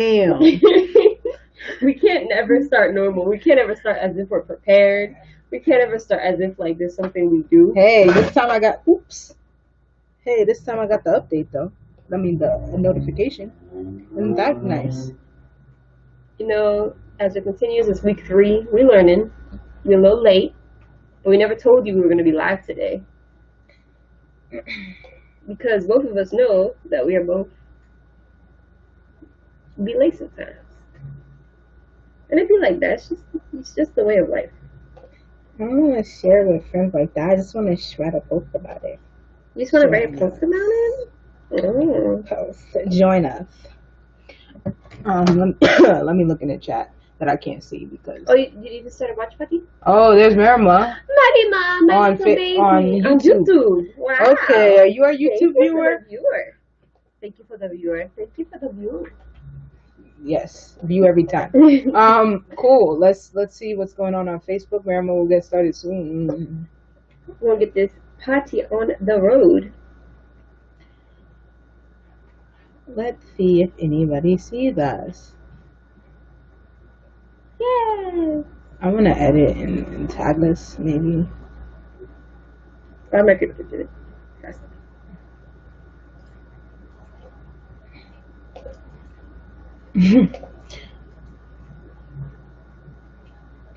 Damn. We can't never start normal. We can't ever start as if we're prepared. We can't ever start as if like there's something we do. Hey, this time I got oops. Hey, this time I got the update though. I mean the notification. Isn't that nice? You know, as it continues, it's week 3. We're learning. We're a little late, but we never told you we were going to be live today because both of us know that we are both be late sometimes, and it'd be like that. It's just the way of life. I don't want to share with friends like that. I just want to write a post about it. You just want to write a post about it? Oh. Post. Join us. Let me look in the chat that I can't see because. Oh, you even started watch party? Oh, there's Marima. Marima, my on little baby. On YouTube. Wow. Okay, are you our YouTube viewer? Thank you for the viewer. Thank you for the viewer. Yes, view every time. Cool. Let's see what's going on Facebook. Marima will get started soon. We'll get this party on the road. Let's see if anybody sees us. Yay! I'm gonna edit and tag us maybe. I'm not gonna do it.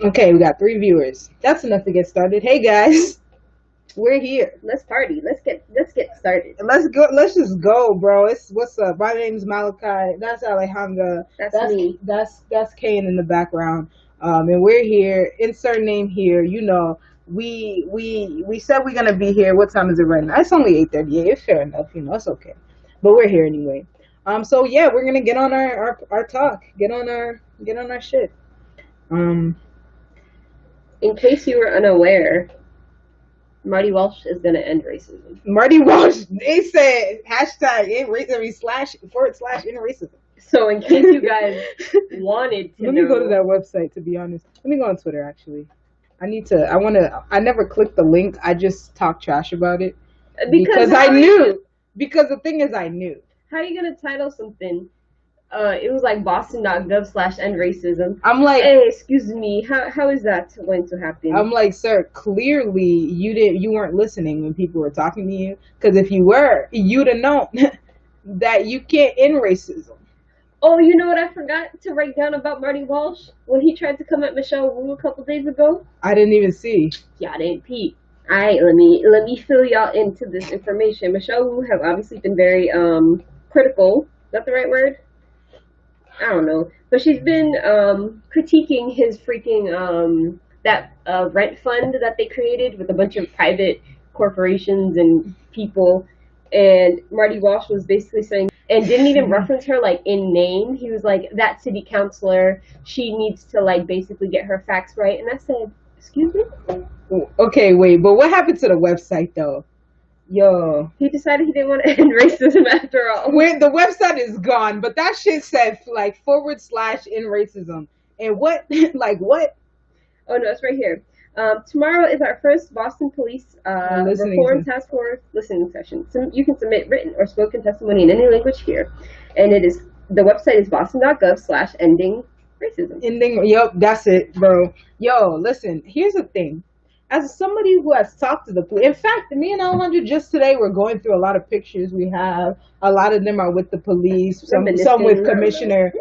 Okay, we got 3 viewers. That's enough to get started. Hey guys, we're here. Let's party. Let's get started. Let's go. Let's just go, bro. What's up? My name's Malachi. That's Alejandra. That's me. That's Kane in the background. And we're here. Insert name here. You know, we said we're gonna be here. What time is it right now? It's only 8:38. It's fair enough. You know, it's okay. But we're here anyway. So yeah, we're gonna get on our talk. Get on our shit. In case you were unaware, Marty Walsh is gonna end racism. Marty Walsh. They said hashtag #/ end racism. So in case you guys wanted to Let me go to that website, to be honest. Let me go on Twitter, actually. I never clicked the link. I just talk trash about it. Because I knew. Because the thing is, I knew. How are you going to title something? It was like boston.gov/end racism. I'm like, hey, excuse me, how is that going to happen? I'm like, sir, clearly you weren't listening when people were talking to you. Because if you were, you'd have known that you can't end racism. Oh, you know what I forgot to write down about Marty Walsh when he tried to come at Michelle Wu a couple days ago? I didn't even see. Y'all didn't peep. Alright, let me fill y'all into this information. Michelle Wu have obviously been very critical. Is that the right word? I don't know. But she's been critiquing his freaking that rent fund that they created with a bunch of private corporations and people. And Marty Walsh was basically saying, and didn't even reference her like in name. He was like, that city councilor, she needs to like basically get her facts right. And I said, excuse me? Okay, wait, but what happened to the website though? Yo. He decided he didn't want to end racism after all. The website is gone, but that shit said like / end racism. And what? Like what? Oh no, it's right here. Tomorrow is our first Boston Police Reform Task Force listening session. So you can submit written or spoken testimony in any language here. And the website is boston.gov/ending racism. Yep, that's it, bro. Yo, listen, here's the thing. As somebody who has talked to the police, in fact, me and Alejandra just today were going through a lot of pictures we have. A lot of them are with the police, some with Commissioner,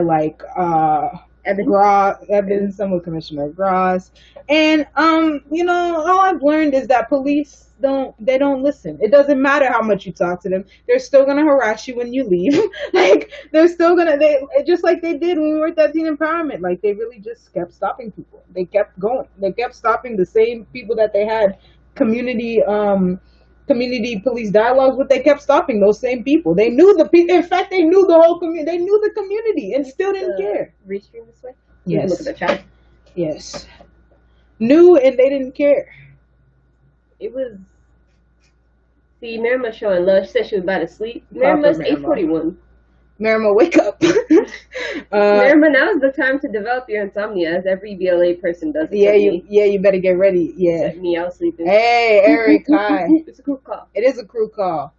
like Evans, some with Commissioner Gross. And you know, all I've learned is that police don't listen. It doesn't matter how much you talk to them, they're still gonna harass you when you leave. Like they're still gonna just like they did when we were at Teen Empowerment. Like they really just kept stopping people. They kept going. They kept stopping the same people that they had community police dialogues with. They kept stopping those same people. They knew the people. In fact, they knew the whole community. They knew the community and still didn't care. Restream this way. Yes. Look at the chat. Yes. Knew and they didn't care. It was. See, Marima showing love. She said she was about to sleep. Marima's 8:41. Marima, wake up. Marima, now is the time to develop your insomnia, as every BLA person does. You better get ready. Yeah. Me, I was sleeping. Hey, Eric, hi. It's a crew call. It is a crew call.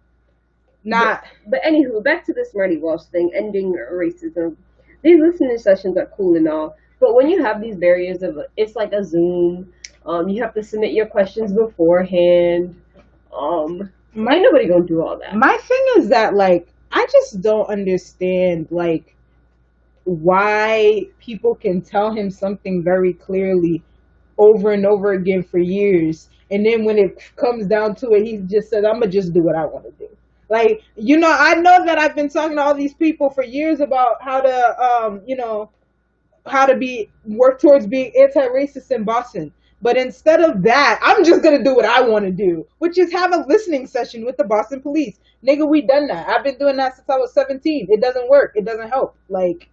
Not. But anywho, back to this Marty Walsh thing, ending racism. These listening sessions are cool and all, but when you have these barriers of, it's like a Zoom, you have to submit your questions beforehand. Ain't nobody gonna do all that. My thing is that, like, I just don't understand, like, why people can tell him something very clearly over and over again for years, and then when it comes down to it, he just says, "I'm gonna just do what I want to do." Like, I know that I've been talking to all these people for years about how to, how to work towards being anti-racist in Boston. But instead of that, I'm just gonna do what I want to do, which is have a listening session with the Boston police. Nigga, we done that. I've been doing that since I was 17. It doesn't work. It doesn't help. Like,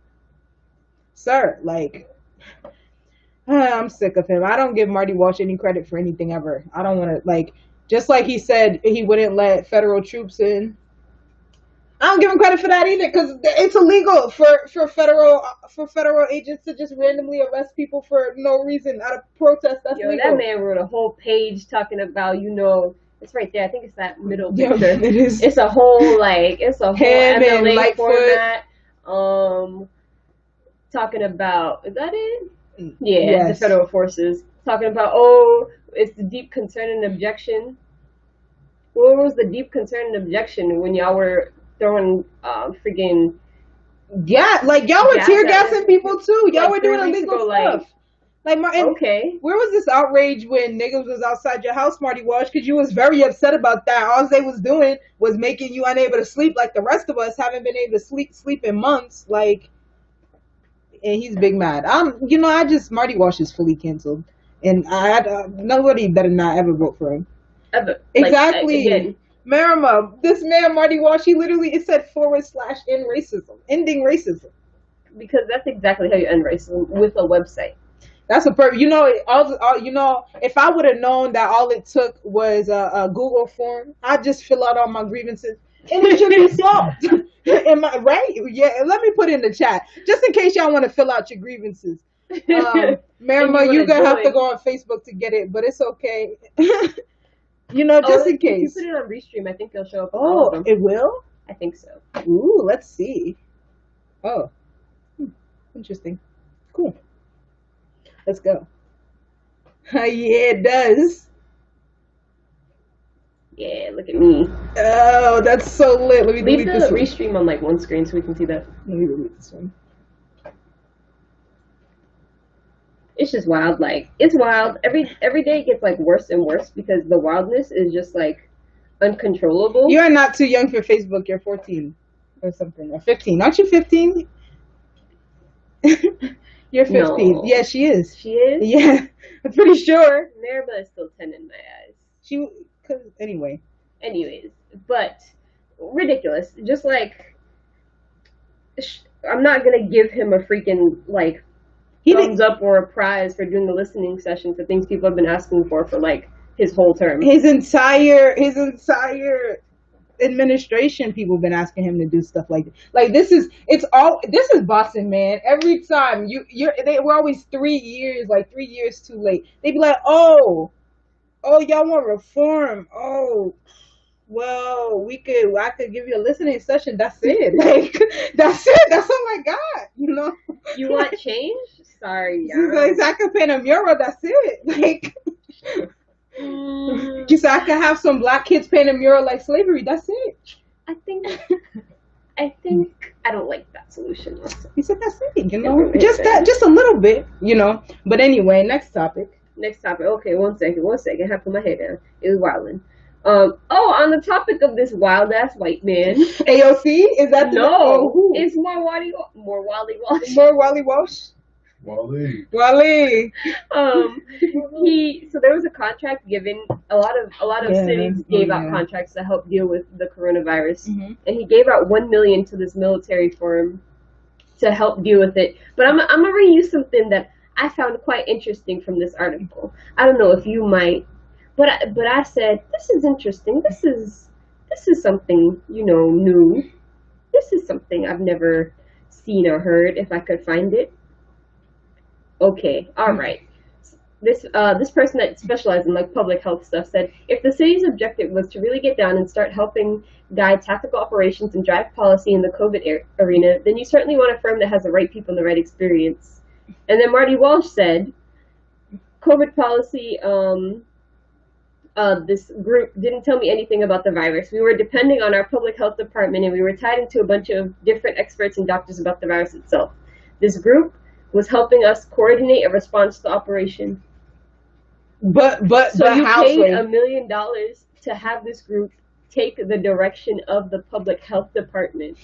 sir, like, I'm sick of him. I don't give Marty Walsh any credit for anything ever. I don't want to, like, just like he said he wouldn't let federal troops in. I don't give him credit for that either, because it's illegal for federal agents to just randomly arrest people for no reason out of protest. That's legal. That man wrote a whole page talking about, it's right there. I think it's that middle picture. It is. It's a whole MLA format. Talking about, is that it? Yeah, yes. The federal forces. Talking about, it's the deep concern and objection. What was the deep concern and objection when y'all were throwing freaking... Yeah, like, y'all were tear gassing people too. Y'all were doing illegal stuff. Like, okay. Where was this outrage when niggas was outside your house, Marty Walsh? Because you was very upset about that. All they was doing was making you unable to sleep, like the rest of us haven't been able to sleep in months. Like, and he's big mad. Marty Walsh is fully canceled, and nobody better not ever vote for him. Ever. Exactly. Marima, this man Marty Walsh, it said / end racism, ending racism. Because that's exactly how you end racism, with a website. That's a perfect. If I would have known that all it took was a Google form, I'd just fill out all my grievances and it should be solved. Am I right? Yeah. Let me put it in the chat just in case y'all want to fill out your grievances. Marima, you're gonna have to go on Facebook to get it, but it's okay. Just in case. If you put it on Restream, I think it'll show up. All of them. It will? I think so. Ooh, let's see. Oh, interesting. Cool. Let's go. Yeah, it does. Yeah, look at me. Oh, that's so lit. Let me delete this one. Restream on one screen so we can see that. Let me delete this one. It's just wild. Like, it's wild. Every day it gets worse and worse because the wildness is just uncontrollable. You are not too young for Facebook. You're 14 or something, or 15. Aren't you 15? You're 15. No. Yeah, she is. She is? Yeah, I'm pretty sure. Maribel is still 10 in my eyes. Anyways, but ridiculous. Just I'm not gonna give him a freaking thumbs up or a prize for doing the listening session for things people have been asking for his whole term. His entire administration, people have been asking him to do stuff like that. This is Boston, man. Every time they were always 3 years, 3 years too late. They'd be like, oh, y'all want reform? Oh, well, I could give you a listening session. That's it. That's it. That's all I got. You want change? Sorry, I could paint a mural. That's it. You said I could have some black kids paint a mural like slavery. That's it. I think I don't like that solution. You said that's it. Just a little bit, But anyway, next topic. Okay, one second. I have to put my head down. It was wilding. On the topic of this wild ass white man. AOC? Is that it's more Wally Walsh. More Wally Walsh? Wally. So there was a contract given. A lot of cities gave out contracts to help deal with the coronavirus, and he gave out $1 million to this military firm to help deal with it. But I'm gonna read you something that I found quite interesting from this article. I don't know if you might, but I said this is interesting. This is something new. This is something I've never seen or heard. If I could find it. Okay, all right. this person that specialized in like public health stuff said if the city's objective was to really get down and start helping guide tactical operations and drive policy in the COVID arena, then you certainly want a firm that has the right people and the right experience. And then Marty Walsh said, COVID policy, this group didn't tell me anything about the virus. We were depending on our public health department, and we were tied into a bunch of different experts and doctors about the virus itself. This group was helping us coordinate a response to the operation. But so you paid $1 million to have this group take the direction of the public health department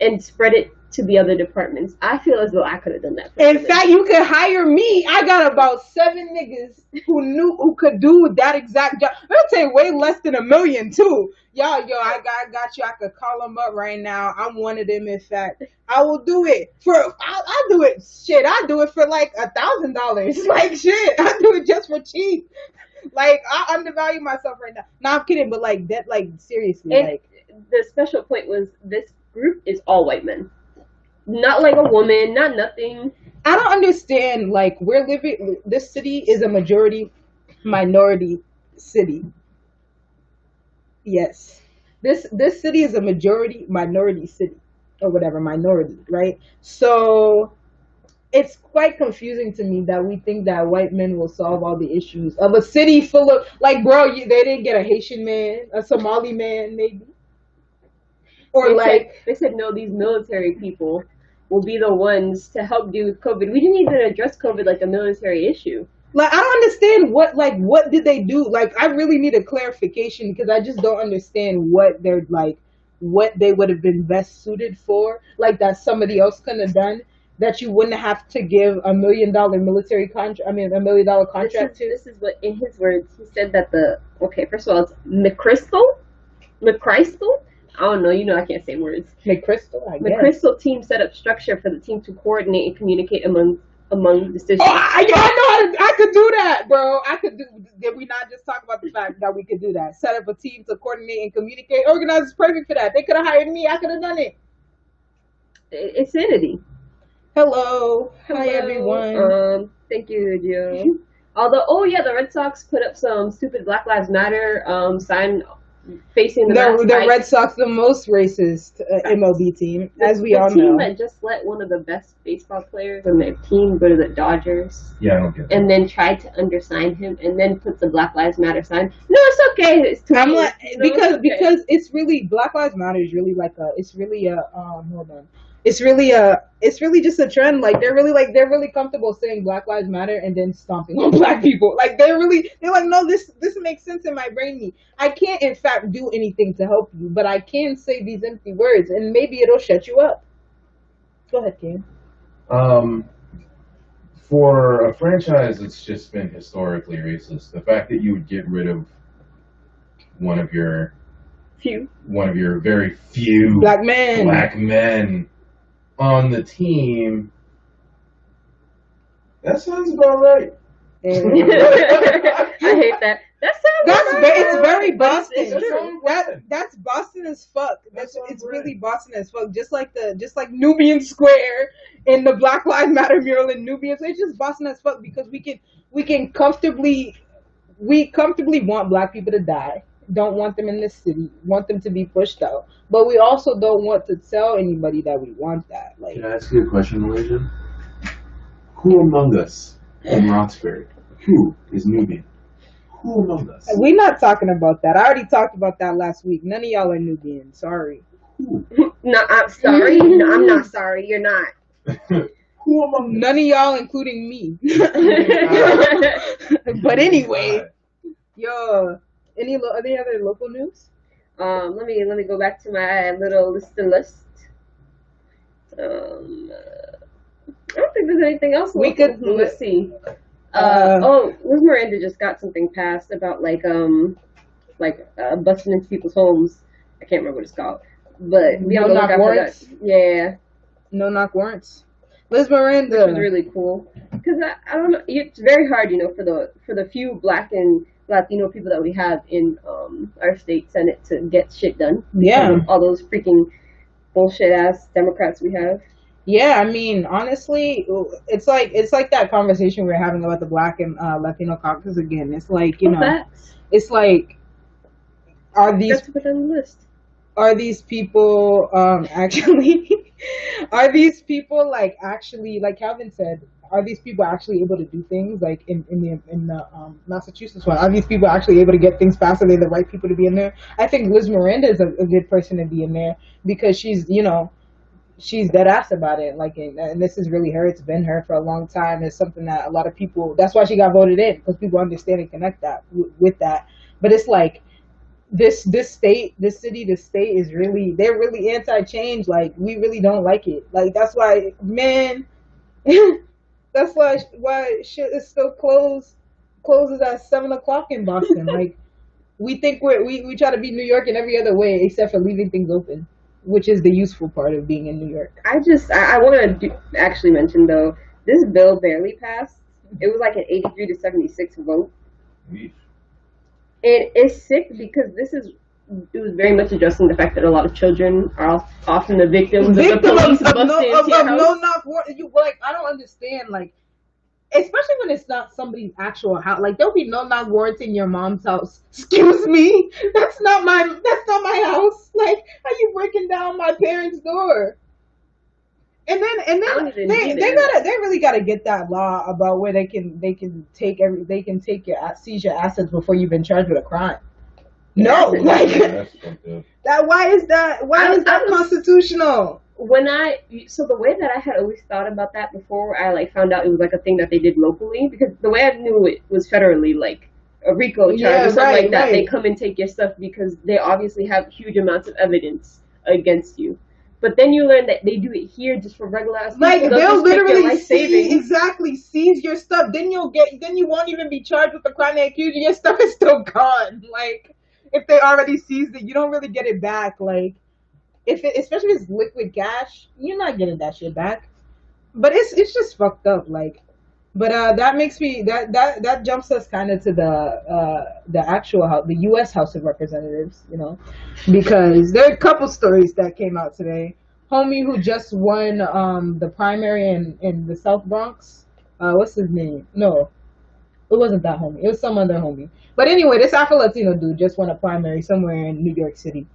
and spread it to the other departments. I feel as though I could have done that. In fact, you could hire me. I got about 7 niggas who could do that exact job. It'll take way less than $1 million too. I got you. I could call them up right now. I'm one of them. In fact, I will do it I'll do it. Shit, I do it for like $1,000. Like shit, I do it just for cheap. Like I undervalue myself right now. No, I'm kidding, but like that, like seriously, and like the special point was this group is all white men. Not like a woman, not nothing. I don't understand. Like we're living. This city is a majority minority city. Yes, this city is a majority minority city or whatever minority, right? So it's quite confusing to me that we think that white men will solve all the issues of a city full of like, bro. They didn't get a Haitian man, a Somali man, maybe. Or they said no, these military people will be the ones to help deal with COVID. We didn't even address COVID like a military issue. Like I don't understand what did they do? Like I really need a clarification because I just don't understand what they're like, what they would have been best suited for. Like that somebody else couldn't have done. That you wouldn't have to give $1 million military contract. I mean, $1 million contract to. This is what, in his words, he said that first of all, it's McChrystal. I don't know. I can't say words. McChrystal, I guess. McChrystal team set up structure for the team to coordinate and communicate among decisions. Oh, I know I could do that, bro. I could do. Did we not just talk about the fact that we could do that? Set up a team to coordinate and communicate. Organize is perfect for that. They could have hired me. I could have done it. It's sanity. Hello. Hi, everyone. Thank you, Joe. Although, the Red Sox put up some stupid Black Lives Matter sign facing the Red Sox, the most racist MLB team, as we all know. The team that just let one of the best baseball players on their team go to the Dodgers. Yeah, I don't get that. And then tried to undersign him, and then put the Black Lives Matter sign. No, it's okay. It's I'm like because it's really Black Lives Matter is really like hold on. It's really just a trend. Like they're really comfortable saying Black Lives Matter and then stomping on black people. Like they're like, no, this makes sense in my brain. I can't in fact do anything to help you, but I can say these empty words and maybe it'll shut you up. Go ahead, Ken. For a franchise that's just been historically racist, the fact that you would get rid of one of your very few black men on the team, that sounds about right. I hate that. It's very Boston. That's Boston as fuck. It's really Boston as fuck. Just like Nubian Square in the Black Lives Matter mural in Nubian. It's just Boston as fuck because we comfortably want black people to die. Don't want them in this city. Want them to be pushed out. But we also don't want to tell anybody that we want that. Like, can I ask you a question, Malaysia? Who among us in Roxbury, who is Nubian? Who among us? We're not talking about that. I already talked about that last week. None of y'all are Nubian. Sorry. No, I'm sorry. No, I'm not sorry. You're not. Who among None of y'all, including me. But anyway, yo. Any other local news? Let me go back to my little list. I don't think there's anything else. Let's see. Liz Miranda just got something passed about busting into people's homes. I can't remember what it's called, but we all no knock warrants. Yeah, no knock warrants. Liz Miranda, which was really cool because I don't know. It's very hard, for the few Black and Latino people that we have in our state Senate to get shit done. Yeah. All those freaking bullshit ass Democrats we have. Yeah, I mean, honestly, it's like that conversation we are having about the Black and Latino caucus again. It's like, you know, Facts. it's like, are these That's to put on the list. are these people actually are these people like actually, like Calvin said, are these people actually able to do things like in the Massachusetts one? Are these people actually able to get things passed? Are they the right people to be in there? I think Liz Miranda is a good person to be in there because she's, you know, she's dead ass about it. Like, and this is really her. It's been her for a long time. It's something that a lot of people. That's why she got voted in, because people understand and connect that with that. But it's like this state, this city, this state is really, they're really anti-change. Like, we really don't like it. Like, that's why, man. That's why shit is still closes at 7 o'clock in Boston. Like, we think we try to be New York in every other way except for leaving things open, which is the useful part of being in New York. I want to actually mention though, this bill barely passed. It was like an 83 to 76 vote. Weesh. It is sick because it was very much addressing the fact that a lot of children are often the victims of the police busting into your house. You, like, I don't understand, like, especially when it's not somebody's actual house. Like, there'll be no knock warrant in your mom's house. Excuse me, that's not my house. Like, how you breaking down my parents' door? And then they really gotta get that law about where they can take seize your assets before you've been charged with a crime. No, like that. Why is that constitutional? So the way that I had always thought about that before I like found out it was like a thing that they did locally, because the way I knew it was federally, like a RICO charge or something like that. Right. They come and take your stuff because they obviously have huge amounts of evidence against you. But then you learn that they do it here just for regular ass people. Like, they'll literally seize your stuff. Then you won't even be charged with the crime they accuse you. Your stuff is still gone. Like, if they already seized it, you don't really get it back. Like, especially if it's liquid cash, you're not getting that shit back. But it's just fucked up. Like, but that makes me that jumps us kind of to the actual house, the U.S. House of Representatives, you know, because there are a couple stories that came out today. Homie who just won the primary in the South Bronx. What's his name? No, it wasn't that homie. It was some other homie. But anyway, this Afro-Latino dude just won a primary somewhere in New York City,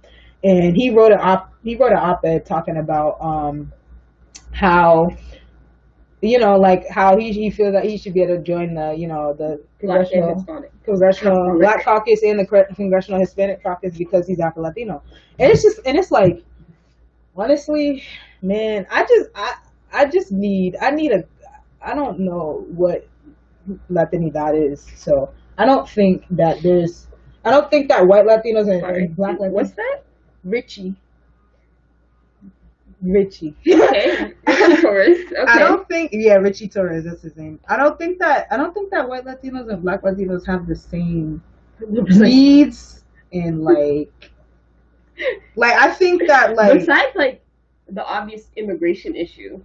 and he wrote an op-ed talking about how, you know, like how he feels that he should be able to join the, you know, the congressional Black Caucus and the Congressional Hispanic Caucus because he's Afro-Latino. And it's like, honestly, man, I don't know what Latinidad is. So I don't think that white Latinos and Black Latinos. What's that? Richie. Okay. Richie Torres. Okay. I don't think, Richie Torres, that's his name. I don't think that white Latinos and Black Latinos have the same needs and like I think that, like, besides like the obvious immigration issue.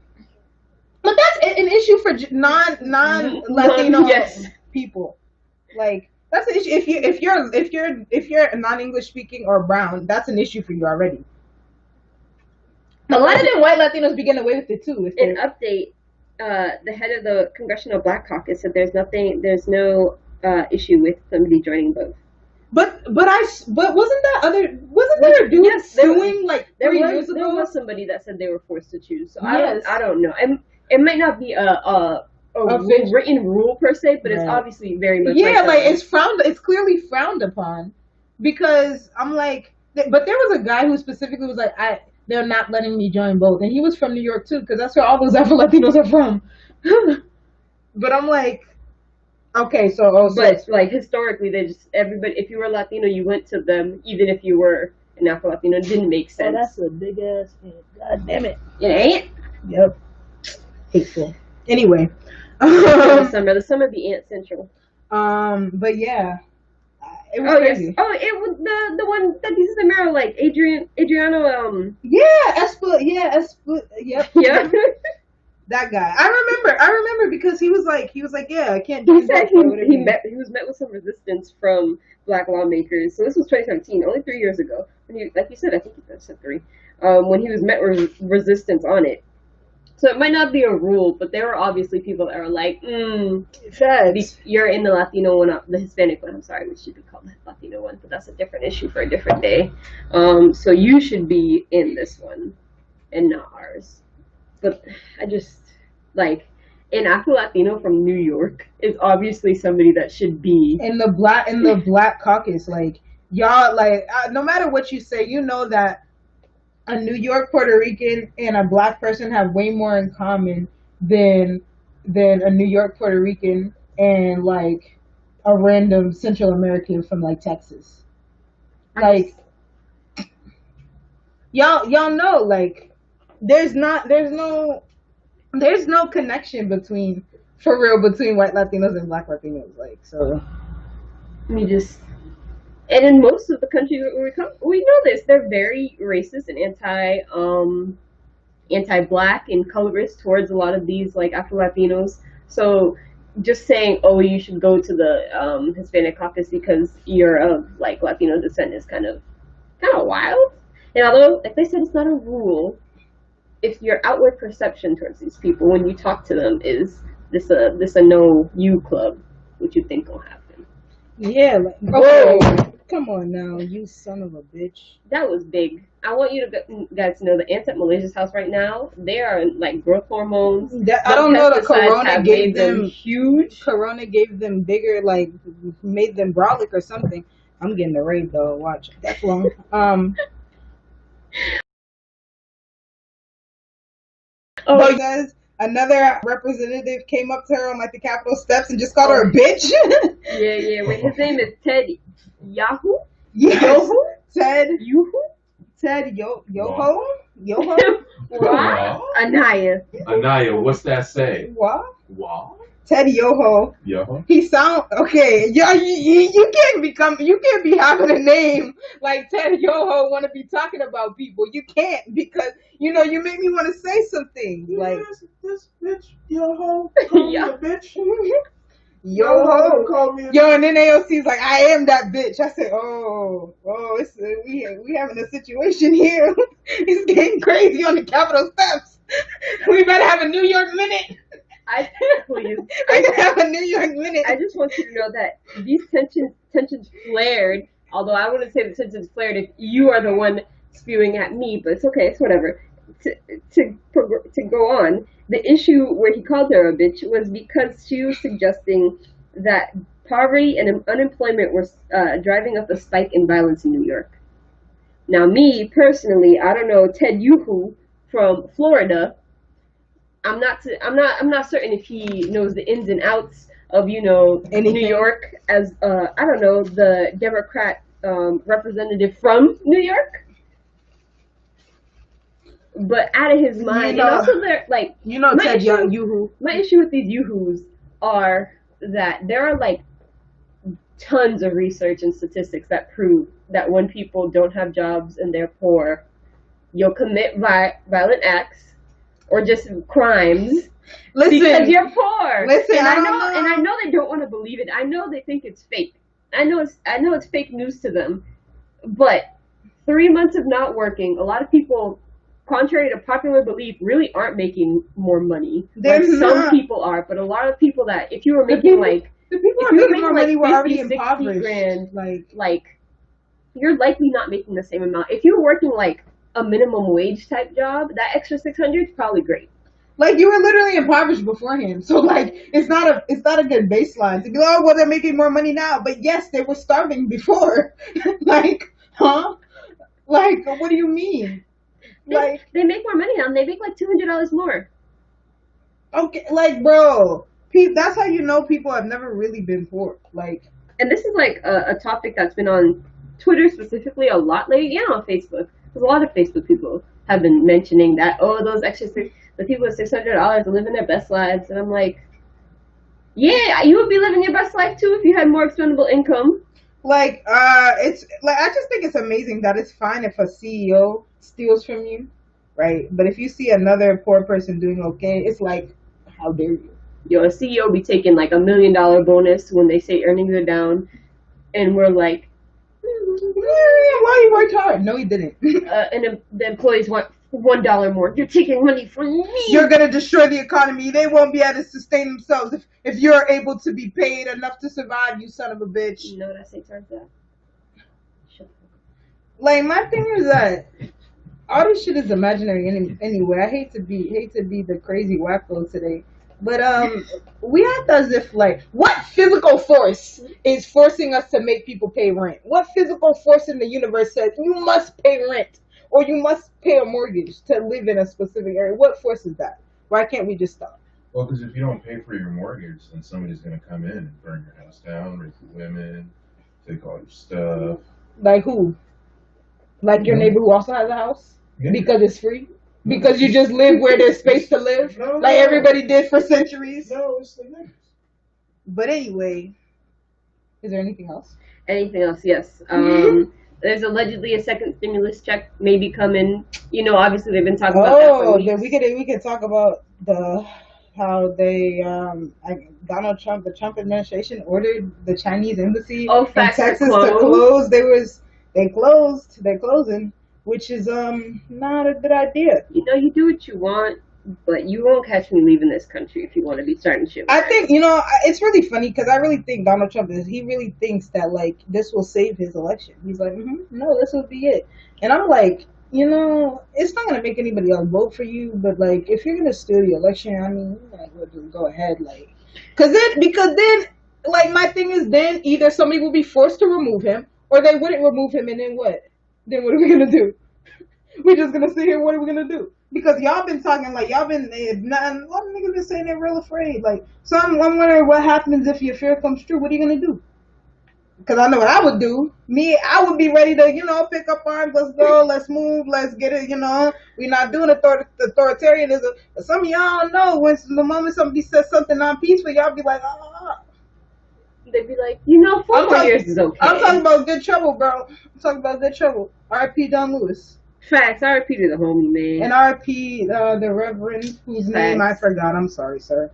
But that's an issue for non-Latino people. Like, that's an issue. If you're non-English speaking or brown, that's an issue for you already. A lot of them white Latinos be getting away with it too. An update: the head of the Congressional Black Caucus said there's no issue with somebody joining both. But wasn't there a dude suing like 3 years ago? There was somebody that said they were forced to choose. So yes. I don't know. It might not be a written rule per se, but it's obviously very much it's clearly frowned upon, because I'm like, but there was a guy who specifically was like, they're not letting me join both, and he was from New York too, because that's where all those Afro-Latinos are from. But I'm like, okay, but like historically, they just, everybody, if you were Latino, you went to them, even if you were an Afro-Latino. It didn't make sense. Oh, that's a big ass thing. God damn it. It ain't? Yep. Hateful. Anyway. The summer be Ant Central. But yeah. It was crazy. Yes. Oh, it was the one that uses the mirror, like Adriano. Yep. Yeah. That guy. I remember because he was like, yeah, I can't do He said he was met with some resistance from Black lawmakers. So this was 2017, only 3 years ago. When like you said, I think you said 3. When he was met with resistance on it. So it might not be a rule, but there are obviously people that are like, you're in the Latino one, the Hispanic one, I'm sorry, which should be called the Latino one, but that's a different issue for a different day. So you should be in this one and not ours. But I just, like, an Afro-Latino from New York is obviously somebody that should be in the black caucus. Like, y'all, like, no matter what you say, you know that a New York Puerto Rican and a black person have way more in common than a New York Puerto Rican and like a random Central American from like Texas. Like, y'all know, like, there's no connection between white Latinos and black Latinos. Like, so and in most of the countries where we come, we know this. They're very racist and anti-black and colorist towards a lot of these like Afro-Latinos. So just saying, oh, you should go to the Hispanic caucus because you're of like Latino descent is kind of wild. And although, like they said, it's not a rule, if your outward perception towards these people when you talk to them is this a no you club, what you think will happen? Yeah. Like, whoa. Come on now, you son of a bitch. That was big. I want you guys to know that ants at Malaysia's house right now, they are like growth hormones. I don't know, the Corona gave them huge. Corona gave them bigger, like, made them brolic or something. I'm getting the raid though, watch. That's long. But guys, another representative came up to her on like the Capitol steps and just called her a bitch. Yeah. Wait, his name is Ted Yahoo? Yes. Yoho? Ted Yoo-hoo? Ted Yoho? What? Anaya, what's that say? What? What? Ted Yoho. Yoho? He sound okay. Yeah, you can't be having a name like Ted Yoho want to be talking about people. You can't, because you make me want to say something like this bitch Yoho. Call me a bitch. Yoho. Call me a Yo, and then AOC's like, I am that bitch. I said, it's, we having a situation here. It's getting crazy on the Capitol steps. We better have a New York minute. Please. I can have a New York minute. I just want you to know that these tensions flared. Although I wouldn't say the tensions flared if you are the one spewing at me, but it's okay. It's whatever. To go on, the issue where he called her a bitch was because she was suggesting that poverty and unemployment were driving up the spike in violence in New York. Now, me personally, I don't know Ted Yoo-hoo from Florida. I'm not certain if he knows the ins and outs of Anything. New York as I don't know, the Democrat representative from New York. But out of his mind, and also they're like, Ted Yoo-hoo. My issue with these Yoo-hoos are that there are like tons of research and statistics that prove that when people don't have jobs and they're poor, you'll commit violent acts or just crimes because you're poor. Listen, and I know they don't want to believe it. I know they think it's fake. I know it's fake news to them. But 3 months of not working, a lot of people, contrary to popular belief, really aren't making more money. Some people are, but a lot of people that if you were making the people are making more money were already 60 impoverished. grand, like you're likely not making the same amount. If you're working like a minimum wage type job, that extra 600 is probably great. Like, you were literally impoverished beforehand, so like it's not a good baseline to be like, oh well, they're making more money now, but yes, they were starving before. Like, huh? Like, what do you mean? They make more money now, and they make like $200 more. Okay, like, bro, that's how you know people have never really been poor. Like, and this is like a topic that's been on Twitter specifically a lot lately, and on Facebook. Because a lot of Facebook people have been mentioning that, those extra the people with $600 are living their best lives, and I'm like, yeah, you would be living your best life too if you had more expendable income. Like, it's like, I just think it's amazing that it's fine if a CEO steals from you, right? But if you see another poor person doing okay, it's like, how dare you? Yo, a CEO be taking like $1 million bonus when they say earnings are down, and we're like, why you worked hard? No, he didn't. And the employees want $1 more. You're taking money from me. You're gonna destroy the economy. They won't be able to sustain themselves if you're able to be paid enough to survive, you son of a bitch. You know what I say towards that? Like, my thing is that all this shit is imaginary anyway. I hate to be the crazy wacko today. But we act as if, like, what physical force is forcing us to make people pay rent? What physical force in the universe says you must pay rent or you must pay a mortgage to live in a specific area? What force is that? Why can't we just stop? Well, because if you don't pay for your mortgage, then somebody's going to come in and burn your house down, rape the women, take all your stuff. Like who? Like your neighbor who also has a house? Yeah. Because it's free? Because you just live where there's space to live? No, like everybody did for centuries? No, it's the niggas. But anyway, is there anything else? Anything else? Yes. There's allegedly a second stimulus check maybe coming. You know, obviously they've been talking about that for weeks. Then we could talk about how they Donald Trump, the Trump administration ordered the Chinese embassy in Texas to close. They're closing, which is not a good idea. You know, you do what you want, but you won't catch me leaving this country if you want to be starting shit. I think, you know, it's really funny because I really think Donald Trump he really thinks that, like, this will save his election. He's like, no, this will be it. And I'm like, you know, it's not going to make anybody else vote for you, but, like, if you're going to steal the election, I mean, you might as well just go ahead, like, because then, like, my thing is then either somebody will be forced to remove him or they wouldn't remove him, and then what? Then what are we going to do? We're just going to sit here, what are we going to do? Because y'all been talking, like, y'all been, a lot of niggas been saying they're real afraid. Like, so I'm wondering what happens if your fear comes true. What are you going to do? Because I know what I would do. I would be ready to, you know, pick up arms. Let's go. Let's move. Let's get it, you know. We're not doing authoritarianism. But some of y'all know when the moment somebody says something non-peaceful, y'all be like, They'd be like, you know, 4 more years is okay. I'm talking about good trouble, bro. I'm talking about good trouble. R.I.P. Don Lewis. Facts. R.I.P. to the homie, man. And R.I.P. The Reverend, whose name I forgot. I'm sorry, sir.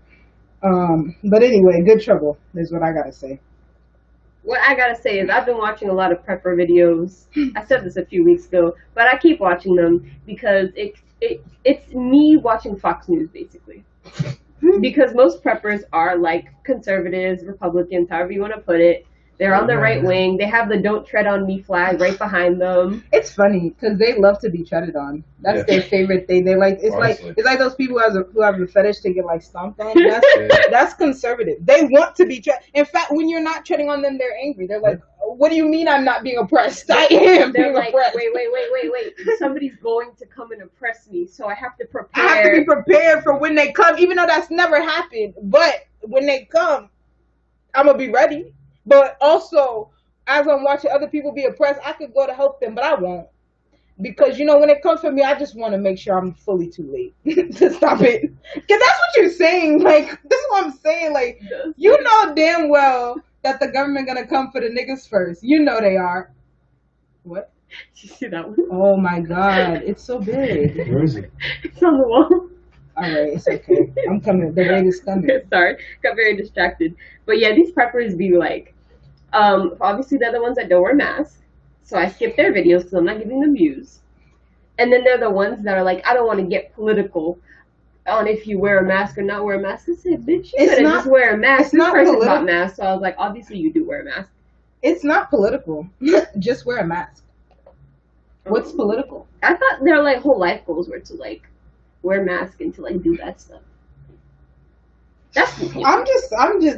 But anyway, good trouble is what I gotta say. What I gotta say is I've been watching a lot of prepper videos. I said this a few weeks ago, but I keep watching them because it's me watching Fox News, basically. Because most preppers are like conservatives, Republicans, however you want to put it. They're on the right wing. They have the "Don't Tread on Me" flag right behind them. It's funny because they love to be treaded on. That's their favorite thing. They like it's like those people who have a fetish to get like stomped on. That's conservative. They want to be treaded. In fact, when you're not treading on them, they're angry. They're like, "What do you mean I'm not being oppressed? I am." They're being like, oppressed. wait. Somebody's going to come and oppress me, so I have to prepare. I have to be prepared for when they come, even though that's never happened. But when they come, I'm gonna be ready. But also, as I'm watching other people be oppressed, I could go to help them, but I won't. Because, you know, when it comes for me, I just want to make sure I'm fully too late to stop it. Because that's what you're saying. Like, this is what I'm saying. Like, you know damn well that the government going to come for the niggas first. You know they are. What? Did you see that one? Oh, my God. It's so big. Where is it? It's on the wall. All right, it's okay. I'm coming. The rain is coming. Sorry, got very distracted. But yeah, these preppers be like, obviously they're the ones that don't wear masks, so I skip their videos because I'm not giving them views. And then they're the ones that are like, I don't want to get political on if you wear a mask or not wear a mask. I said, bitch, you better just wear a mask. This person bought masks, so I was like, obviously you do wear a mask. It's not political. Just wear a mask. What's political? I thought their like whole life goals were to like wear a mask and to like do that stuff. I'm just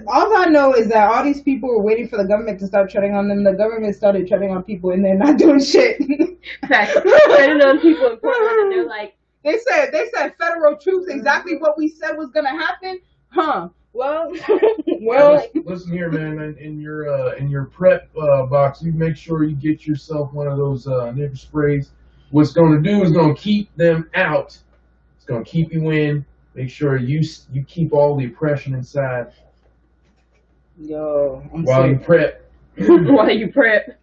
all I know is that all these people were waiting for the government to start treading on them. The government started treading on people and they're not doing shit. Facts. Treading on people in Portland and they're like, they said federal troops, exactly what we said was gonna happen. Huh. Well listen here, man, in your prep box, you make sure you get yourself one of those nipple sprays. What's gonna do is gonna keep them out. It's gonna keep you in. Make sure you keep all the oppression inside. Yo, while you prep. While you prep.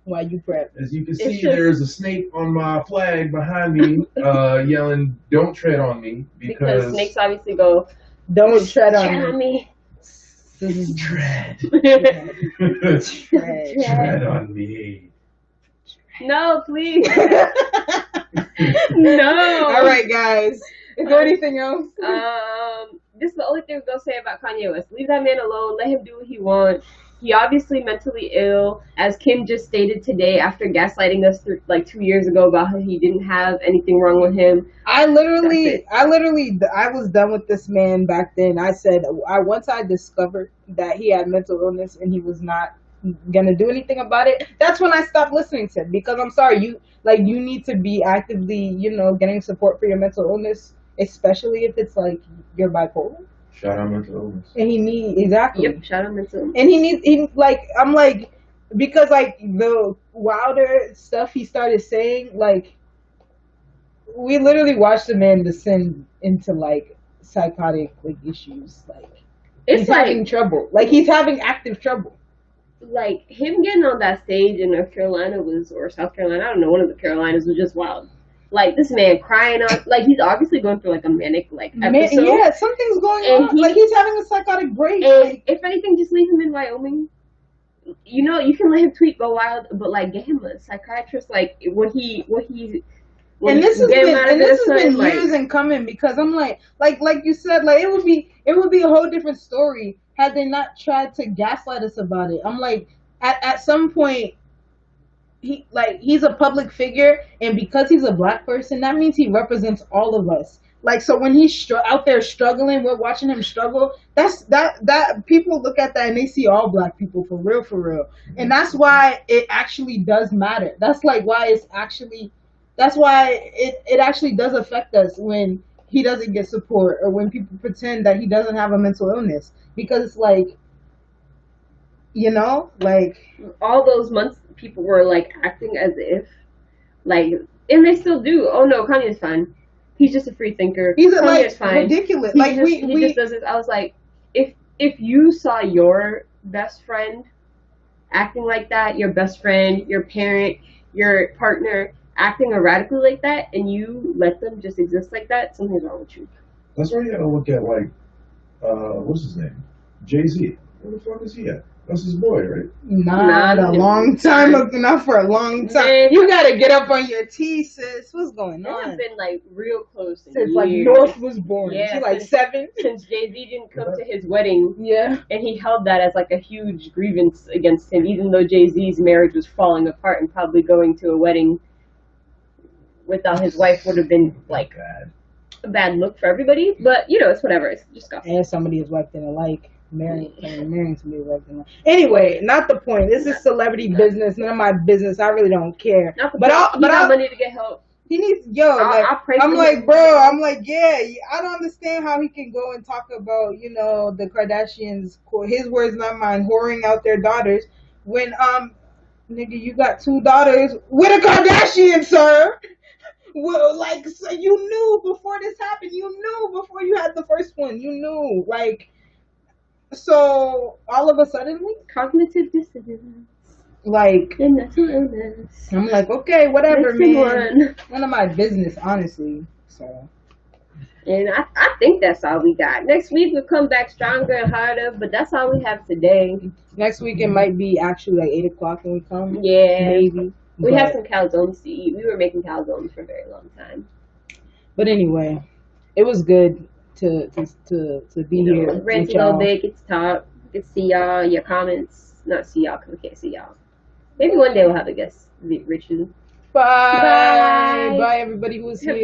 As you can see, there's a snake on my flag behind me, yelling, "Don't tread on me!" Because snakes obviously go, "Don't tread on me." Tread. Tread on me. No, please. No. All right, guys. Is there anything else? This is the only thing we're gonna say about Kanye West. Leave that man alone. Let him do what he wants. He obviously mentally ill, as Kim just stated today after gaslighting us like 2 years ago about how he didn't have anything wrong with him. I was done with this man back then. I said, once I discovered that he had mental illness and he was not gonna do anything about it, that's when I stopped listening to him. Because I'm sorry, you need to be actively, getting support for your mental illness, especially if it's like you're bipolar. Shout out mental illness. And he needs exactly. Yep, shout out mental illness. And because like the wilder stuff he started saying, like we literally watched the man descend into like psychotic issues. Like he's having trouble. Like he's having active trouble. Like him getting on that stage in North Carolina or South Carolina, I don't know, one of the Carolinas was just wild. Like this man crying on, like he's obviously going through like a manic episode. Yeah, something's going on. Like he's having a psychotic break. And if anything, just leave him in Wyoming. You can let him tweet, go wild, but like get him a psychiatrist. Like this has been years in coming, because I'm like you said, like it would be a whole different story had they not tried to gaslight us about it. I'm like, at some point, he's a public figure, and because he's a black person, that means he represents all of us. Like, so when he's out there struggling, we're watching him struggle. That people look at that and they see all black people for real, and that's why it actually does matter. That's why it actually does affect us when he doesn't get support, or when people pretend that he doesn't have a mental illness, because it's like, all those months people were like acting as if, like, and they still do. Oh no, Kanye's fine. He's just a free thinker. He's fine. Ridiculous. He just does this. I was like, if you saw your best friend acting like that, your best friend, your parent, your partner acting erratically like that, and you let them just exist like that, something's wrong with you. That's why you gotta look at what's his name? Jay-Z. Where the fuck is he at? That's his boy, right? Not a long time. Not for a long time. Man, you gotta get up on your T, sis. What's going on? They've been like real close since like North was born. Yeah, she's like 7. Since Jay-Z didn't come to his wedding. Yeah. And he held that as like a huge grievance against him, even though Jay-Z's marriage was falling apart, and probably going to a wedding without his wife would have been like a bad look for everybody. But it's whatever. It's just gossip. And somebody his wife didn't like. Marrying somebody his wife didn't like. Anyway, not the point. This is celebrity business. None of my business. I really don't care. But I got money to get help. He needs I'm like, yeah, I don't understand how he can go and talk about, the Kardashians, his words not mine, whoring out their daughters, when nigga, you got 2 daughters with a Kardashian, sir. Well, so you knew before this happened. You knew before you had the first one. You knew, so all of a sudden, cognitive dissonance. And mental illness. I'm like, okay, whatever, man. None of my business, honestly. So. And I think that's all we got. Next week we'll come back stronger and harder, but that's all we have today. Next week it might be actually like 8 o'clock when we come. Yeah. Maybe. We have some calzones to eat. We were making calzones for a very long time. But anyway, it was good to be here. Ranting all day, get to talk, get to see y'all, your comments. Not see y'all because we can't see y'all. Maybe one day we'll have a guest, Richard. Bye. Bye, everybody who's here.